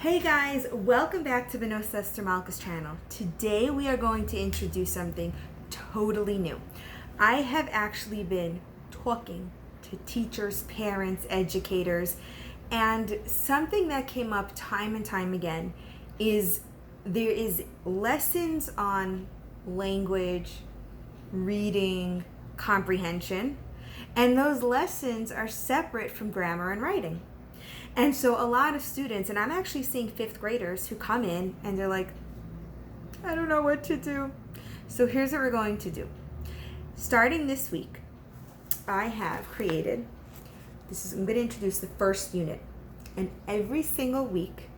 Hey guys, welcome back to Benosa Malka's channel. Today we are going to introduce something totally new. I have actually been talking to teachers, parents, educators, and something that came up time and time again is there is lessons on language, reading, comprehension, and those lessons are separate from grammar and writing. And so a lot of students, and I'm actually seeing fifth graders who come in and they're like, I don't know what to do. So here's what we're going to do. Starting this week, I have created, I'm going to introduce the first unit. And every single week,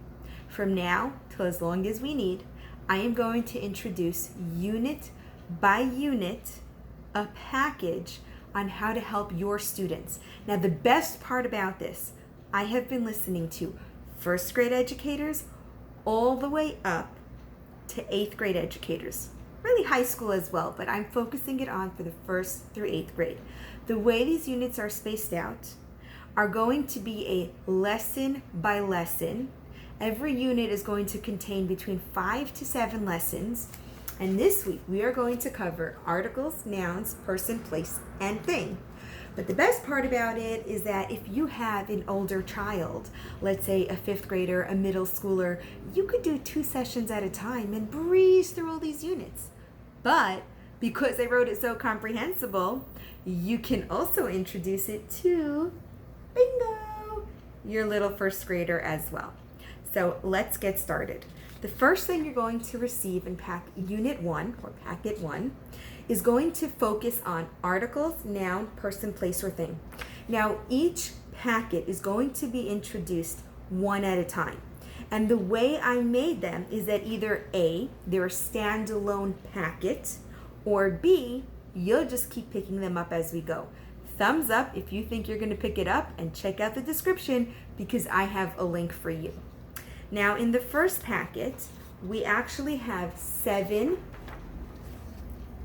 from now till as long as we need, I am going to introduce unit by unit a package on how to help your students. Now, the best part about this, I have been listening to first grade educators all the way up to eighth grade educators, really high school as well, but I'm focusing it on for the first through eighth grade. The way these units are spaced out are going to be a lesson by lesson. Every unit is going to contain between 5 to 7 lessons. And this week we are going to cover articles, nouns, person, place, and thing. But the best part about it is that if you have an older child, let's say a fifth grader, a middle schooler, you could do 2 sessions at a time and breeze through all these units. But because I wrote it so comprehensible, you can also introduce it to, bingo, your little first grader as well. So let's get started. The first thing you're going to receive in Unit 1 or Packet 1 is going to focus on articles, noun, person, place, or thing. Now, each packet is going to be introduced one at a time. And the way I made them is that either A, they're a standalone packet, or B, you'll just keep picking them up as we go. Thumbs up if you think you're going to pick it up, and check out the description because I have a link for you. Now, in the first packet, we actually have 7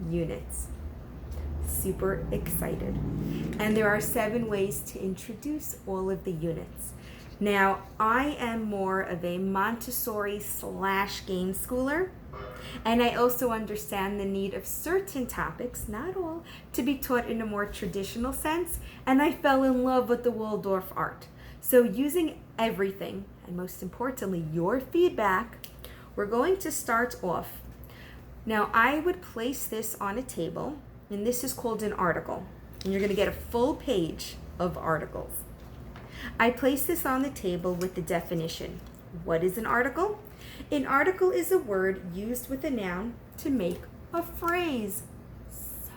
units. Super excited. And there are 7 ways to introduce all of the units. Now, I am more of a Montessori / game schooler, and I also understand the need of certain topics, not all, to be taught in a more traditional sense, and I fell in love with the Waldorf art. So using everything, and most importantly, your feedback, we're going to start off. Now, I would place this on a table, and this is called an article. And you're going to get a full page of articles. I place this on the table with the definition. What is an article? An article is a word used with a noun to make a phrase. So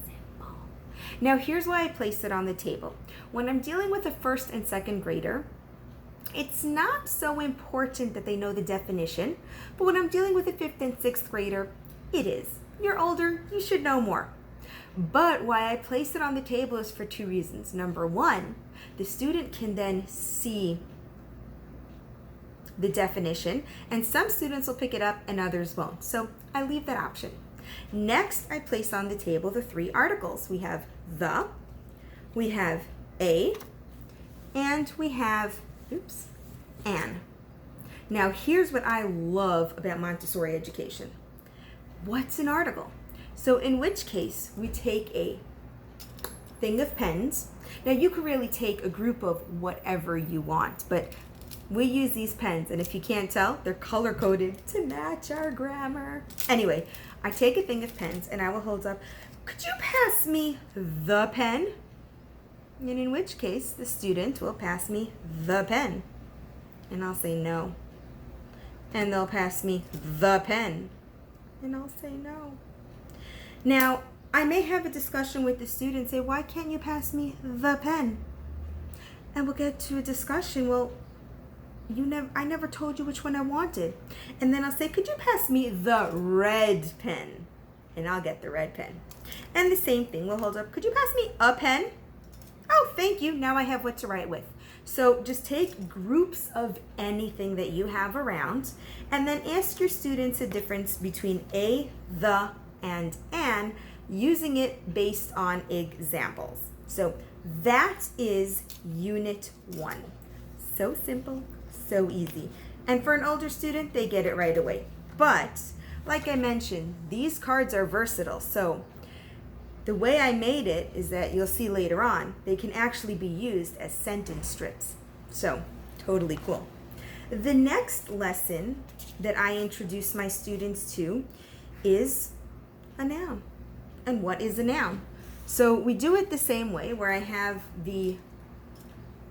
simple. Now, here's why I place it on the table. When I'm dealing with a first and second grader, it's not so important that they know the definition, but when I'm dealing with a 5th and 6th grader, it is. You're older, you should know more. But why I place it on the table is for 2 reasons. Number 1, the student can then see the definition, and some students will pick it up and others won't. So I leave that option. Next, I place on the table the 3 articles. We have the, we have a, and we have an. Now, here's what I love about Montessori education. What's an article? So in which case, we take a thing of pens. Now, you could really take a group of whatever you want, but we use these pens, and if you can't tell, they're color-coded to match our grammar. Anyway, I take a thing of pens, and I will hold up, could you pass me the pen? And in which case, the student will pass me the pen. And I'll say no. And they'll pass me the pen. And I'll say no. Now, I may have a discussion with the student, say, why can't you pass me the pen? And we'll get to a discussion, well, I never told you which one I wanted. And then I'll say, could you pass me the red pen? And I'll get the red pen. And the same thing, we'll hold up, could you pass me a pen? Oh, thank you. Now I have what to write with. So just take groups of anything that you have around and then ask your students the difference between a, the, and an, using it based on examples. So that is Unit 1. So simple, So easy. And for an older student, they get it right away. But like I mentioned, these cards are versatile. So the way I made it is that you'll see later on, they can actually be used as sentence strips. So totally cool. The next lesson that I introduce my students to is a noun. And what is a noun? So we do it the same way, where I have the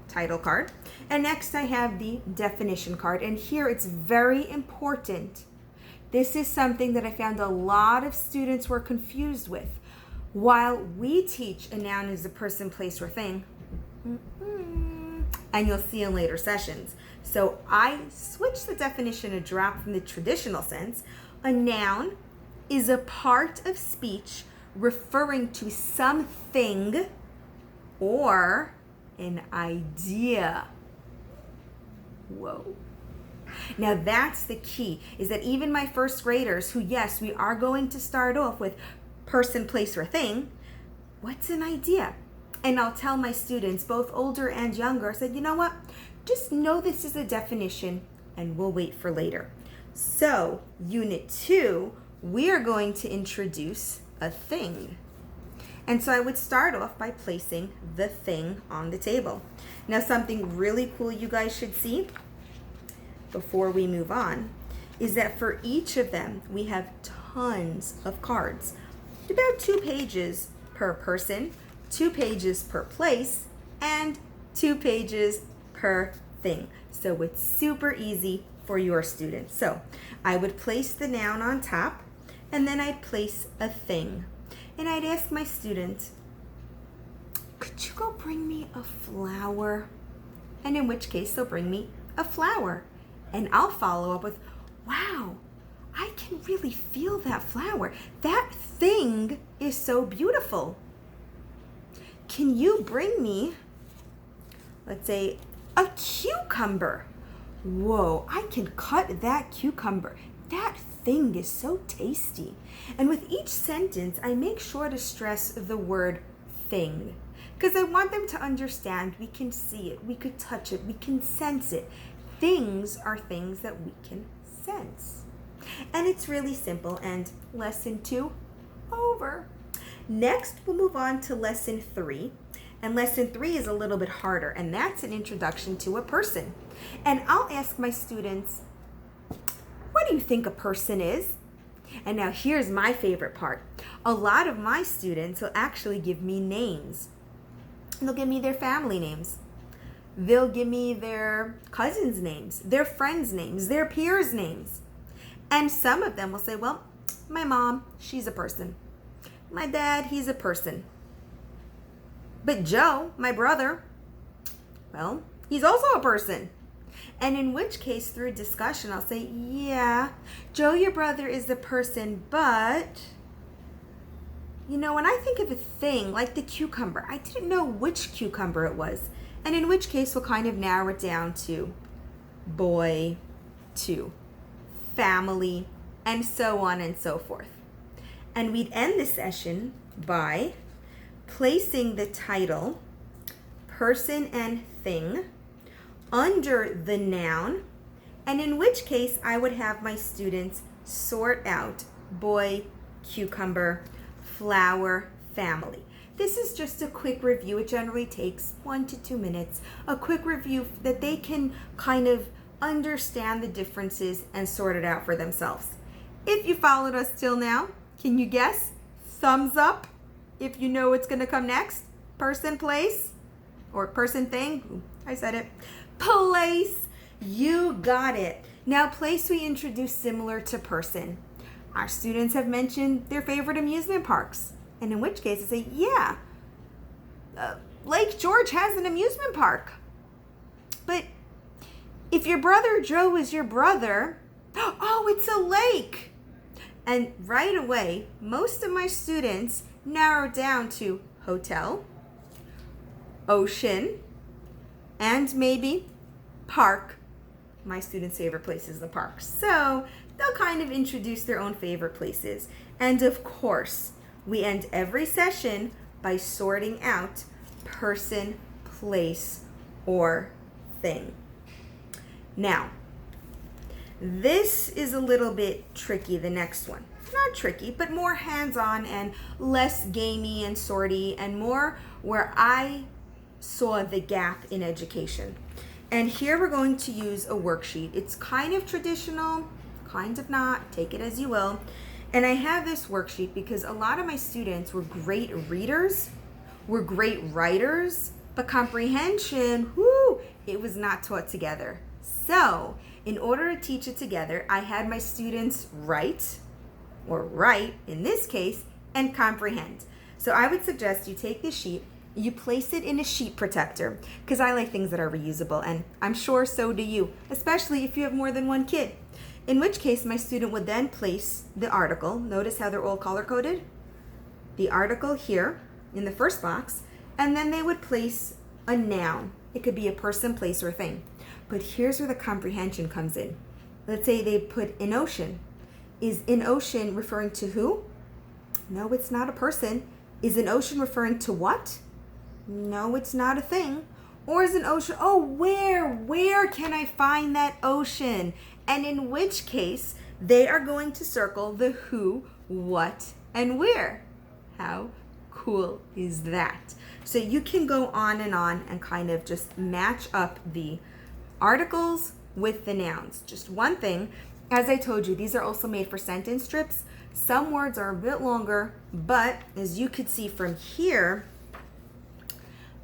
title card, and next I have the definition card. And here it's very important. This is something that I found a lot of students were confused with. While we teach a noun is a person, place, or thing, and you'll see in later sessions. So I switched the definition a drop from the traditional sense. A noun is a part of speech referring to something or an idea. Whoa. Now that's the key, is that even my first graders, who yes, we are going to start off with person, place, or thing, what's an idea? And I'll tell my students, both older and younger, I said, you know what? Just know this is a definition and we'll wait for later. So, Unit 2, we are going to introduce a thing. And so I would start off by placing the thing on the table. Now, something really cool you guys should see before we move on is that for each of them, we have tons of cards. About 2 pages per person, 2 pages per place, and 2 pages per thing. So it's super easy for your students. So I would place the noun on top, and then I'd place a thing. And I'd ask my students, could you go bring me a flower? And in which case they'll bring me a flower. And I'll follow up with, wow, I can really feel that flower. That thing is so beautiful. Can you bring me, let's say, a cucumber? Whoa, I can cut that cucumber. That thing is so tasty. And with each sentence, I make sure to stress the word thing, because I want them to understand we can see it, we could touch it, we can sense it. Things are things that we can sense. And it's really simple. And lesson 2, over. Next, we'll move on to lesson 3. And lesson 3 is a little bit harder, and that's an introduction to a person. And I'll ask my students, what do you think a person is? And now here's my favorite part. A lot of my students will actually give me names. They'll give me their family names. They'll give me their cousins' names, their friends' names, their peers' names. And some of them will say, well, my mom, she's a person. My dad, he's a person. But Joe, my brother, well, he's also a person. And in which case, through discussion, I'll say, yeah, Joe, your brother is a person, but, you know, when I think of a thing like the cucumber, I didn't know which cucumber it was. And in which case, we'll kind of narrow it down to boy, to family, and so on and so forth. And we'd end the session by placing the title, person and thing, under the noun, and in which case I would have my students sort out boy, cucumber, flower, family. This is just a quick review. It generally takes 1 to 2 minutes. A quick review that they can kind of understand the differences and sort it out for themselves. If you followed us till now, can you guess? Thumbs up if you know what's going to come next. Person, place, or person, thing. Ooh, I said it. Place. You got it. Now, place we introduced similar to person. Our students have mentioned their favorite amusement parks. And in which case, I say, yeah, Lake George has an amusement park. But if your brother Joe is your brother, oh, it's a lake. And right away, most of my students narrow down to hotel, ocean, and maybe park. My students' favorite place is the park. So they'll kind of introduce their own favorite places. And of course, we end every session by sorting out person, place, or thing. Now, this is a little bit tricky, the next one. Not tricky, but more hands-on and less gamey and sorty and more where I saw the gap in education. And here we're going to use a worksheet. It's kind of traditional, kind of not, take it as you will. And I have this worksheet because a lot of my students were great readers, were great writers, but comprehension, whoo, it was not taught together. So in order to teach it together, I had my students write in this case, and comprehend. So I would suggest you take this sheet, you place it in a sheet protector, because I like things that are reusable, and I'm sure so do you, especially if you have more than one kid. In which case, my student would then place the article. Notice how they're all color-coded? The article here in the first box, and then they would place a noun. It could be a person, place, or thing. But here's where the comprehension comes in. Let's say they put an ocean. Is an ocean referring to who? No, it's not a person. Is an ocean referring to what? No, it's not a thing. Or is an ocean, oh, where can I find that ocean? And in which case, they are going to circle the who, what, and where. How cool is that? So you can go on and kind of just match up the articles with the nouns. Just one thing, as I told you, these are also made for sentence strips. Some words are a bit longer, but as you could see from here,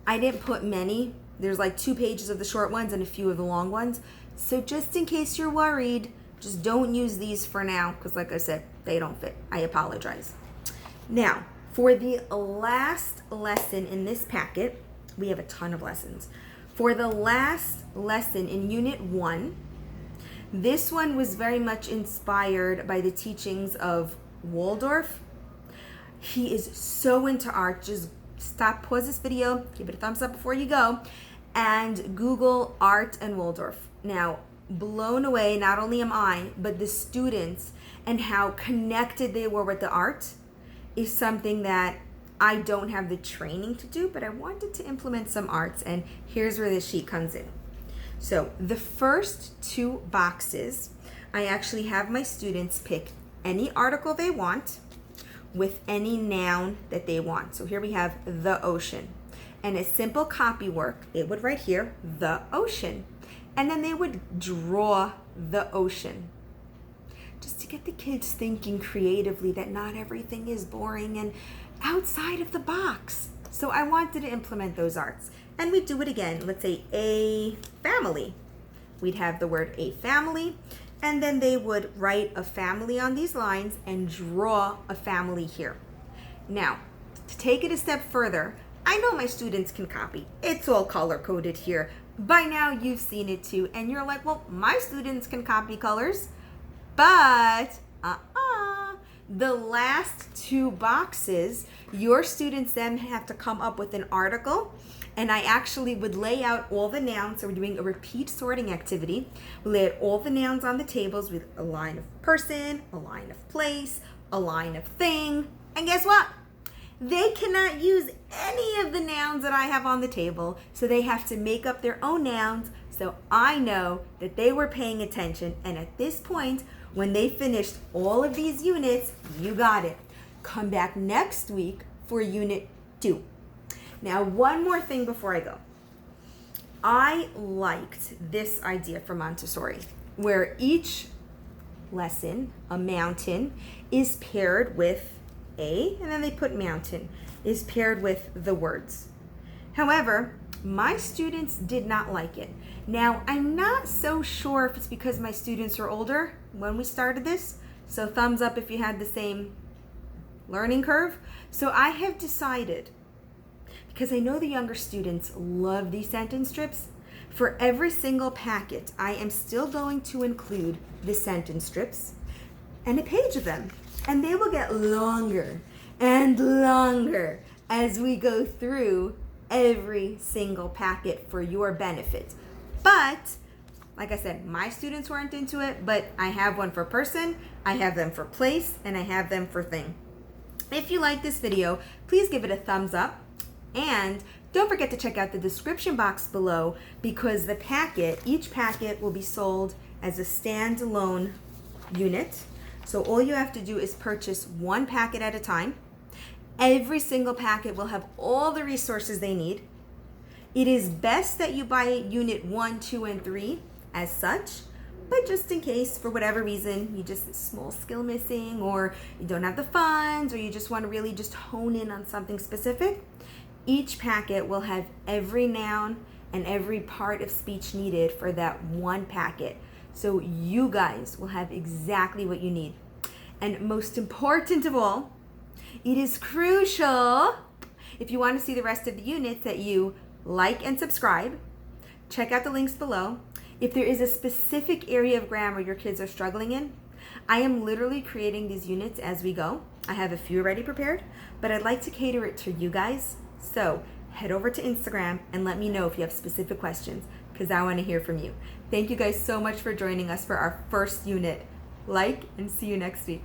I didn't put many. There's like 2 pages of the short ones and a few of the long ones. So just in case you're worried, just don't use these for now, because like I said, they don't fit. I apologize. Now, for the last lesson in this packet, we have a ton of lessons. For the last lesson in Unit 1, this one was very much inspired by the teachings of Waldorf. He is so into art. Just pause this video, give it a thumbs up before you go, and Google art and Waldorf. Now, blown away, not only am I, but the students and how connected they were with the art is something that I don't have the training to do, but I wanted to implement some arts, and here's where this sheet comes in. So the first 2 boxes, I actually have my students pick any article they want with any noun that they want. So here we have the ocean. And a simple copy work, it would write here, the ocean. And then they would draw the ocean. Just to get the kids thinking creatively that not everything is boring and outside of the box. So I wanted to implement those arts. And we do it again. Let's say a family. We'd have the word a family, and then they would write a family on these lines and draw a family here. Now, to take it a step further, I know my students can copy. It's all color-coded here. By now, you've seen it too, and you're like, well, my students can copy colors, but the last 2 boxes, your students then have to come up with an article, and I actually would lay out all the nouns. So we're doing a repeat sorting activity. We lay out all the nouns on the tables with a line of person, a line of place, a line of thing, and guess what? They cannot use any of the nouns that I have on the table, so they have to make up their own nouns, so I know that they were paying attention, and at this point, when they finished all of these units, you got it. Come back next week for Unit 2. Now, one more thing before I go. I liked this idea for Montessori, where each lesson, a mountain, is paired with and then they put mountain, is paired with the words. However, my students did not like it. Now, I'm not so sure if it's because my students are older when we started this, so thumbs up if you had the same learning curve. So I have decided, because I know the younger students love these sentence strips, for every single packet, I am still going to include the sentence strips and a page of them. And they will get longer and longer as we go through every single packet for your benefit. But, like I said, my students weren't into it, but I have one for person, I have them for place, and I have them for thing. If you like this video, please give it a thumbs up and Don't forget to check out the description box below because each packet will be sold as a standalone unit. So all you have to do is purchase one packet at a time. Every single packet will have all the resources they need. It is best that you buy unit 1, 2, and 3 as such, but just in case, for whatever reason, you just a small skill missing, or you don't have the funds, or you just want to really just hone in on something specific, each packet will have every noun and every part of speech needed for that one packet. So you guys will have exactly what you need. And most important of all, it is crucial, if you want to see the rest of the units, that you like and subscribe. Check out the links below. If there is a specific area of grammar your kids are struggling in, I am literally creating these units as we go. I have a few already prepared, but I'd like to cater it to you guys. So head over to Instagram and let me know if you have specific questions, because I want to hear from you. Thank you guys so much for joining us for our first unit. Like and see you next week.